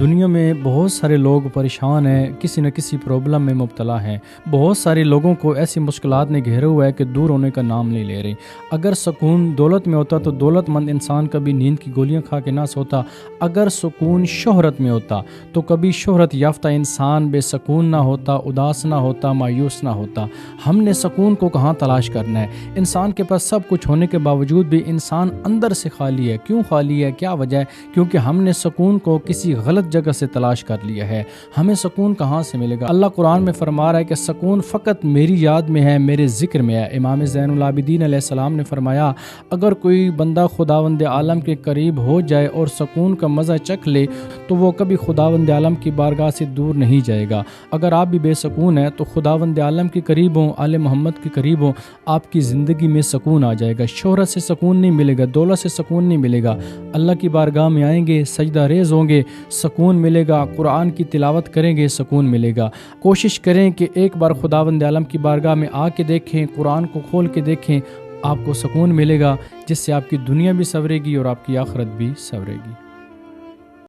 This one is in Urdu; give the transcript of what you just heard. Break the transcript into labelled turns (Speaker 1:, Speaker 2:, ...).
Speaker 1: دنیا میں بہت سارے لوگ پریشان ہیں، کسی نہ کسی پرابلم میں مبتلا ہیں۔ بہت سارے لوگوں کو ایسی مشکلات نے گھیرا ہوا ہے کہ دور ہونے کا نام نہیں لے رہے۔ اگر سکون دولت میں ہوتا تو دولت مند انسان کبھی نیند کی گولیاں کھا کے نہ سوتا۔ اگر سکون شہرت میں ہوتا تو کبھی شہرت یافتہ انسان بے سکون نہ ہوتا، اداس نہ ہوتا، مایوس نہ ہوتا۔ ہم نے سکون کو کہاں تلاش کرنا ہے؟ انسان کے پاس سب کچھ ہونے کے باوجود بھی انسان اندر سے خالی ہے۔ کیوں خالی ہے؟ کیا وجہ ہے؟ کیونکہ ہم نے سکون کو کسی غلط جگہ سے تلاش کر لیا ہے۔ ہمیں سکون کہاں سے ملے گا؟ اللہ قرآن میں فرما رہا ہے کہ سکون فقط میری یاد میں ہے، میرے ذکر میں ہے۔ امام زین العابدین علیہ السلام نے فرمایا، اگر کوئی بندہ خداوند عالم کے قریب ہو جائے اور سکون کا مزہ چکھ لے تو وہ کبھی خداوند عالم کی بارگاہ سے دور نہیں جائے گا۔ اگر آپ بھی بے سکون ہیں تو خداوند عالم کے قریب ہوں، آل محمد کے قریب ہوں، آپ کی زندگی میں سکون آ جائے گا۔ شہرت سے سکون نہیں ملے گا، دولت سے سکون نہیں ملے گا۔ اللہ کی بارگاہ میں آئیں گے، سجدہ ریز ہوں گے، سکون ملے گا۔ قرآن کی تلاوت کریں گے، سکون ملے گا۔ کوشش کریں کہ ایک بار خداوند عالم کی بارگاہ میں آ کے دیکھیں، قرآن کو کھول کے دیکھیں، آپ کو سکون ملے گا، جس سے آپ کی دنیا بھی سنورے گی اور آپ کی آخرت بھی سنورے گی۔